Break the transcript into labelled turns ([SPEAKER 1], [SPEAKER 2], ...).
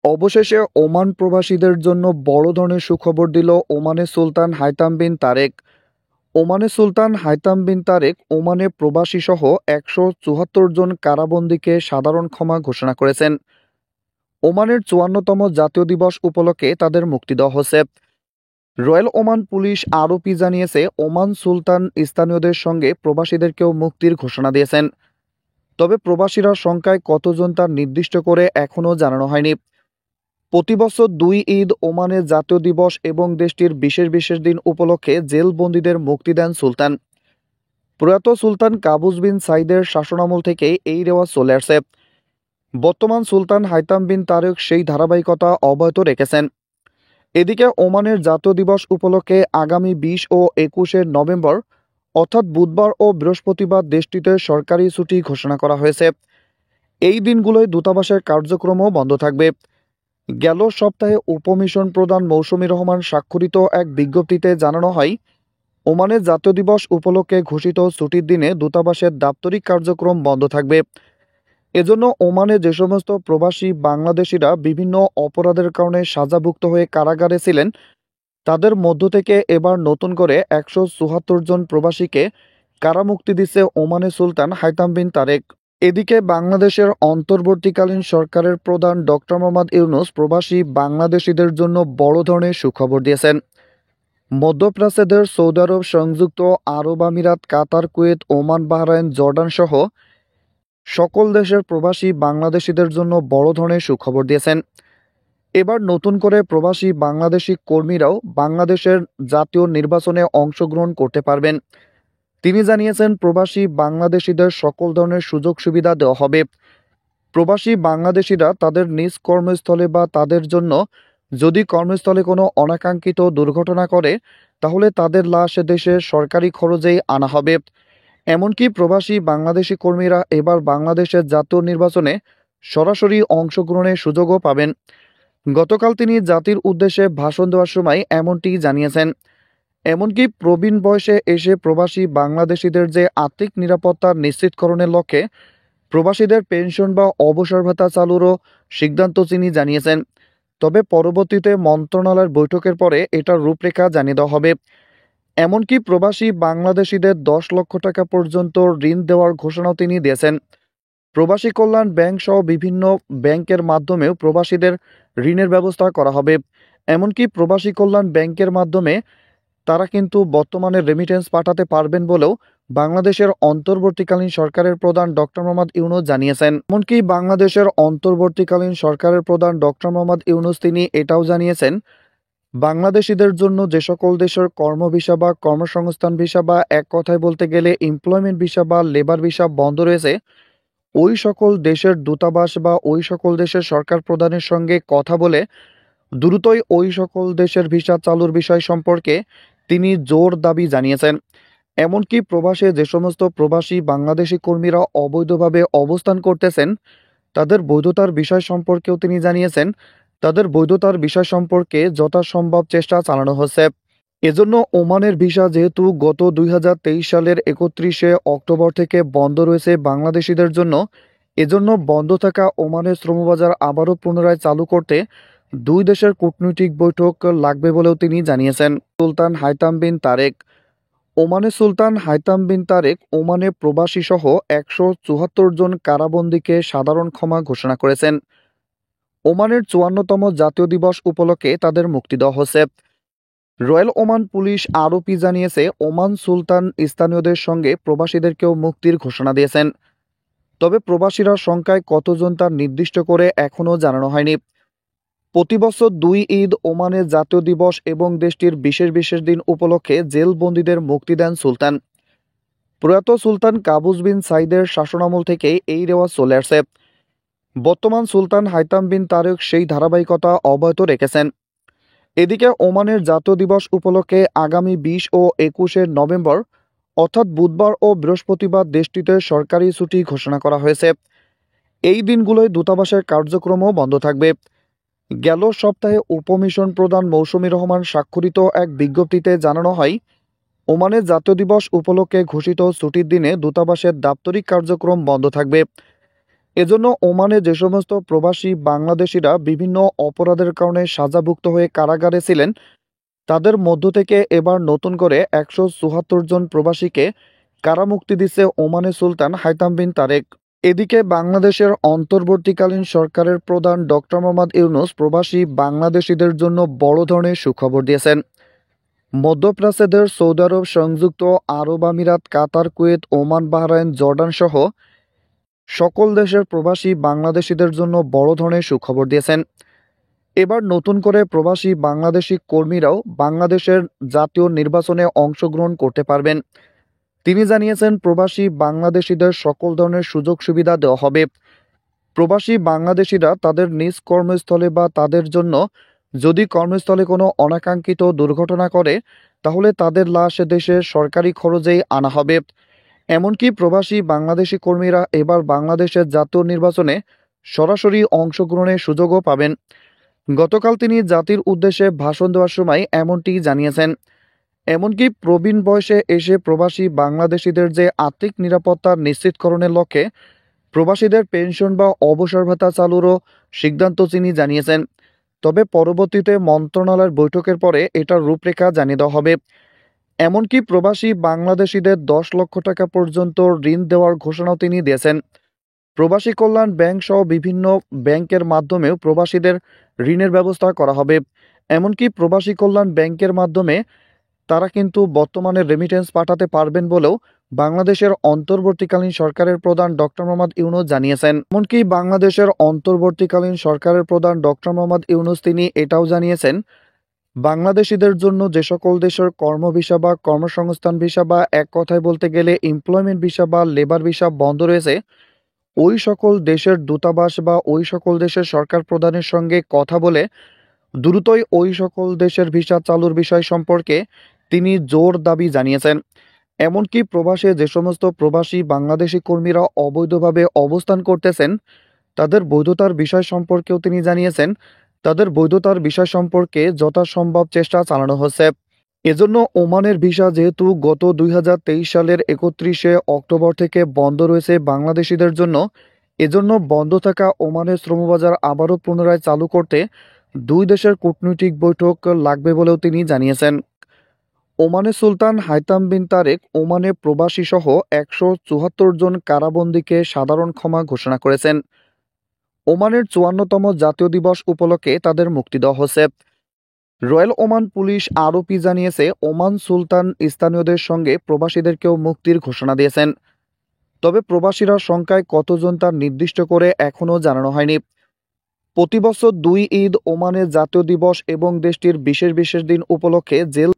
[SPEAKER 1] অবশেষে ওমান প্রবাসীদের জন্য বড় ধরনের সুখবর দিল ওমানের সুলতান হাইতাম বিন তারেক। ওমানের সুলতান হাইতাম বিন তারেক ওমানে প্রবাসী সহ 174 জন কারাবন্দীকে সাধারণ ক্ষমা ঘোষণা করেছেন। ওমানের 54তম জাতীয় দিবস উপলক্ষে তাদের মুক্তি দেওয়া হয়েছে। রয়্যাল ওমান পুলিশ আরোপি জানিয়েছে, ওমান সুলতান স্থানীয়দের সঙ্গে প্রবাসীদেরকেও মুক্তির ঘোষণা দিয়েছেন। তবে প্রবাসীরা সংখ্যায় কতজন তা নির্দিষ্ট করে এখনও জানানো হয়নি। প্রতিবছর 2 ঈদ ওমানের জাতীয় দিবস এবং দেশটির বিশেষ বিশেষ দিন উপলক্ষে জেলবন্দীদের মুক্তি দেন সুলতান। প্রয়াত সুলতান কাবুস বিন সাইদের শাসনামল থেকে এই রেওয়াজ চলে আসছে। বর্তমান সুলতান হাইতাম বিন তারেক সেই ধারাবাহিকতা অব্যাহত রেখেছেন। এদিকে ওমানের জাতীয় দিবস উপলক্ষে আগামী 20 ও 21 নভেম্বর অর্থাৎ বুধবার ও বৃহস্পতিবার দেশটিতে সরকারি ছুটি ঘোষণা করা হয়েছে। এই দিনগুলোয় দূতাবাসের কার্যক্রমও বন্ধ থাকবে। গেল সপ্তাহে উপমিশন প্রধান মৌসুমী রহমান স্বাক্ষরিত এক বিজ্ঞপ্তিতে জানানো হয়, ওমানের জাতীয় দিবস উপলক্ষে ঘোষিত ছুটির দিনে দূতাবাসের দাপ্তরিক কার্যক্রম বন্ধ থাকবে। এজন্য ওমানে যে সমস্ত প্রবাসী বাংলাদেশিরা বিভিন্ন অপরাধের কারণে সাজাভুক্ত হয়ে কারাগারে ছিলেন, তাদের মধ্য থেকে এবার নতুন করে 174 জন প্রবাসীকে কারামুক্তি দিচ্ছে ওমানের সুলতান হাইতাম বিন তারেক। এদিকে বাংলাদেশের অন্তর্বর্তীকালীন সরকারের প্রধান ডক্টর মোহাম্মদ ইউনূস প্রবাসী বাংলাদেশিদের জন্য বড় ধরনের সুখবর দিয়েছেন। মধ্যপ্রাচ্যের সৌদি আরব, সংযুক্ত আরব আমিরাত, কাতার, কুয়েত, ওমান, বাহরাইন, জর্ডান সহ সকল দেশের প্রবাসী বাংলাদেশিদের জন্য বড় ধরনের সুখবর দিয়েছেন। এবার নতুন করে প্রবাসী বাংলাদেশি কর্মীরাও বাংলাদেশের জাতীয় নির্বাচনে অংশগ্রহণ করতে পারবেন। তিনি জানিয়েছেন, প্রবাসী বাংলাদেশিদের সকল ধরনের সুযোগ সুবিধা দেওয়া হবে। প্রবাসী বাংলাদেশিরা তাদের নিজ কর্মস্থলে বা তাদের জন্য যদি কর্মস্থলে কোনো অনাকাঙ্ক্ষিত দুর্ঘটনা করে, তাহলে তাদের লাশ দেশে সরকারি খরচেই আনা হবে। এমনকি প্রবাসী বাংলাদেশি কর্মীরা এবার বাংলাদেশের জাতীয় নির্বাচনে সরাসরি অংশগ্রহণের সুযোগও পাবেন। গতকাল তিনি জাতির উদ্দেশ্যে ভাষণ দেওয়ার সময় এমনটি জানিয়েছেন। এমনকি প্রবীণ বয়সে এসে প্রবাসী বাংলাদেশিদের যে আর্থিক নিরাপত্তা নিশ্চিতকরণের লক্ষ্যে প্রবাসীদের পেনশন বা অবসর ভাতা চালুরও সিদ্ধান্ত তিনি জানিয়েছেন। তবে পরবর্তীতে মন্ত্রণালয়ের বৈঠকের পরে এটার রূপরেখা জানিয়ে দেওয়া হবে। এমনকি প্রবাসী বাংলাদেশিদের 10 লক্ষ টাকা পর্যন্ত ঋণ দেওয়ার ঘোষণাও তিনি দিয়েছেন। প্রবাসী কল্যাণ ব্যাংক সহ বিভিন্ন ব্যাংকের মাধ্যমেও প্রবাসীদের ঋণের ব্যবস্থা করা হবে। এমনকি প্রবাসী কল্যাণ ব্যাংকের মাধ্যমে তারা কিন্তু বর্তমানে রেমিটেন্স পাঠাতে পারবেন বলেও বাংলাদেশের অন্তর্বর্তীকালীন সরকারের প্রধান ডক্টর মোহাম্মদ ইউনূস জানিয়েছেন। এমনকি বাংলাদেশের অন্তর্বর্তীকালীন সরকারের প্রধান ডক্টর মোহাম্মদ ইউনূস তিনি এটাও জানিয়েছেন, বাংলাদেশিদের জন্য যে সকল দেশের কর্ম ভিসা বা কর্মসংস্থান ভিসা বা এক কথায় বলতে গেলে এমপ্লয়মেন্ট ভিসা বা লেবার ভিসা বন্ধ রয়েছে, ওই সকল দেশের দূতাবাস বা ওই সকল দেশের সরকার প্রধানের সঙ্গে কথা বলে দ্রুতই ওই সকল দেশের ভিসা চালুর বিষয় সম্পর্কে তিনি জোর দাবি জানিয়েছেন। এমনকি প্রবাসে যে সমস্ত প্রবাসী বাংলাদেশি কর্মীরা অবৈধভাবে অবস্থান করতেছেন, তাদের বৈধতার বিষয় সম্পর্কেও তিনি জানিয়েছেন, তাদের বৈধতার বিষয় সম্পর্কে যথাসম্ভব চেষ্টা চালানো হচ্ছে। এজন্য ওমানের ভিসা যেহেতু গত 2023 সালের 31শে অক্টোবর থেকে বন্ধ রয়েছে বাংলাদেশিদের জন্য, এজন্য বন্ধ থাকা ওমানের শ্রমবাজার আবারও পুনরায় চালু করতে দুই দেশের কূটনৈতিক বৈঠক লাগবে বলেও তিনি জানিয়েছেন। সুলতান হাইতাম বিন তারেক। ওমানের সুলতান হাইতাম বিন তারেক ওমানে প্রবাসী সহ 174 জন কারাবন্দীকে সাধারণ ক্ষমা ঘোষণা করেছেন। ওমানের 54তম জাতীয় দিবস উপলক্ষে তাদের মুক্তি দেওয়া হয়েছে। রয়্যাল ওমান পুলিশ আরোপি জানিয়েছে, ওমান সুলতান স্থানীয়দের সঙ্গে প্রবাসীদেরকেও মুক্তির ঘোষণা দিয়েছেন। তবে প্রবাসীরা সংখ্যায় কতজন তা নির্দিষ্ট করে এখনও জানানো হয়নি। প্রতিবছর 2 ঈদ ওমানের জাতীয় দিবস এবং দেশটির বিশেষ বিশেষ দিন উপলক্ষে জেলবন্দীদের মুক্তি দেন সুলতান। প্রয়াত সুলতান কাবুস বিন সাইদের শাসনামল থেকে এই রেওয়াজ চলে আসছে। বর্তমান সুলতান হাইতাম বিন তারেক সেই ধারাবাহিকতা অব্যাহত রেখেছেন। এদিকে ওমানের জাতীয় দিবস উপলক্ষে আগামী 20 ও 21 নভেম্বর অর্থাৎ বুধবার ও বৃহস্পতিবার দেশটিতে সরকারি ছুটি ঘোষণা করা হয়েছে। এই দিনগুলোয় দূতাবাসের কার্যক্রমও বন্ধ থাকবে। গেল সপ্তাহে উপমিশন প্রধান মৌসুমী রহমান স্বাক্ষরিত এক বিজ্ঞপ্তিতে জানানো হয়, ওমানের জাতীয় দিবস উপলক্ষে ঘোষিত ছুটির দিনে দূতাবাসের দাপ্তরিক কার্যক্রম বন্ধ থাকবে। এজন্য ওমানে যে সমস্ত প্রবাসী বাংলাদেশিরা বিভিন্ন অপরাধের কারণে সাজাভুক্ত হয়ে কারাগারে ছিলেন, তাদের মধ্য থেকে এবার নতুন করে 174 জন প্রবাসীকে কারামুক্তি দিচ্ছে ওমানের সুলতান হাইতাম বিন তারেক। এদিকে বাংলাদেশের অন্তর্বর্তীকালীন সরকারের প্রধান ডক্টর মোহাম্মদ ইউনূস প্রবাসী বাংলাদেশিদের জন্য বড় ধরনের সুখবর দিয়েছেন। মধ্যপ্রাচ্যের সৌদি আরব, সংযুক্ত আরব আমিরাত, কাতার, কুয়েত, ওমান, বাহরাইন, জর্ডান সহ সকল দেশের প্রবাসী বাংলাদেশিদের জন্য বড় ধরনের সুখবর দিয়েছেন। এবার নতুন করে প্রবাসী বাংলাদেশি কর্মীরাও বাংলাদেশের জাতীয় নির্বাচনে অংশগ্রহণ করতে পারবেন। তিনি জানিয়েছেন, প্রবাসী বাংলাদেশিদের সকল ধরনের সুযোগ সুবিধা দেওয়া হবে। প্রবাসী বাংলাদেশিরা তাদের নিজ কর্মস্থলে বা তাদের জন্য যদি কর্মস্থলে কোনো অনাকাঙ্ক্ষিত দুর্ঘটনা করে, তাহলে তাদের লাশ দেশের সরকারি খরচেই আনা হবে। এমনকি প্রবাসী বাংলাদেশি কর্মীরা এবার বাংলাদেশের জাতীয় নির্বাচনে সরাসরি অংশগ্রহণের সুযোগও পাবেন। গতকাল তিনি জাতির উদ্দেশ্যে ভাষণ দেওয়ার সময় এমনটি জানিয়েছেন। এমনকি প্রবীণ বয়সে এসে প্রবাসী বাংলাদেশিদের যে আর্থিক নিরাপত্তা নিশ্চিতকরণের লক্ষ্যে প্রবাসীদের পেনশন বা অবসর ভাতা চালুরও সিদ্ধান্ত তিনি জানিয়েছেন। তবে পরবর্তীতে মন্ত্রণালয়ের বৈঠকের পরে এটার রূপরেখা জানিয়ে দেওয়া হবে। এমনকি প্রবাসী বাংলাদেশিদের 10 লক্ষ টাকা পর্যন্ত ঋণ দেওয়ার ঘোষণাও তিনি দিয়েছেন। প্রবাসী কল্যাণ ব্যাংক সহ বিভিন্ন ব্যাংকের মাধ্যমেও প্রবাসীদের ঋণের ব্যবস্থা করা হবে। এমনকি প্রবাসী কল্যাণ ব্যাংকের মাধ্যমে তারা কিন্তু বর্তমানে রেমিটেন্স পাঠাতে পারবেন বলেও বাংলাদেশের অন্তর্বর্তীকালীন সরকারের প্রধান ডক্টর মোহাম্মদ ইউনূস জানিয়েছেন। এমনকি বাংলাদেশের অন্তর্বর্তীকালীন সরকারের প্রধান ডক্টর মোহাম্মদ ইউনূস তিনি এটাও জানিয়েছেন, বাংলাদেশিদের জন্য যে সকল দেশের কর্ম ভিসা বা কর্মসংস্থান ভিসা বা এক কথায় বলতে গেলে এমপ্লয়মেন্ট ভিসা বা লেবার ভিসা বন্ধ রয়েছে, ওই সকল দেশের দূতাবাস বা ওই সকল দেশের সরকার প্রধানের সঙ্গে কথা বলে দ্রুতই ওই সকল দেশের ভিসা চালুর বিষয় সম্পর্কে তিনি জোর দাবি জানিয়েছেন। এমনকি প্রবাসে যে সমস্ত প্রবাসী বাংলাদেশি কর্মীরা অবৈধভাবে অবস্থান করতেছেন, তাদের বৈধতার বিষয় সম্পর্কেও তিনি জানিয়েছেন, তাদের বৈধতার বিষয় সম্পর্কে যথাসম্ভব চেষ্টা চালানো হচ্ছে। এজন্য ওমানের ভিসা যেহেতু গত 2023 সালের 31শে অক্টোবর থেকে বন্ধ রয়েছে বাংলাদেশিদের জন্য, এজন্য বন্ধ থাকা ওমানের শ্রমবাজার আবারও পুনরায় চালু করতে দুই দেশের কূটনৈতিক বৈঠক লাগবে বলেও তিনি জানিয়েছেন। ওমানের সুলতান হাইতাম বিন তারেক ওমানে প্রবাসী সহ 174 জন কারাবন্দীকে সাধারণ ক্ষমা ঘোষণা করেছেন। ওমানের 54তম জাতীয় দিবস উপলক্ষে তাদের মুক্তি দেওয়া হচ্ছে। রয়্যাল ওমান পুলিশ আরওপি জানিয়েছে, ওমান সুলতান স্থানীয়দের সঙ্গে প্রবাসীদেরকেও মুক্তির ঘোষণা দিয়েছেন। তবে প্রবাসীরা সংখ্যায় কতজন তা নির্দিষ্ট করে এখনও জানানো হয়নি। প্রতি বছর 2 ঈদ, ওমানের জাতীয় দিবস এবং দেশটির বিশেষ বিশেষ দিন উপলক্ষে জেল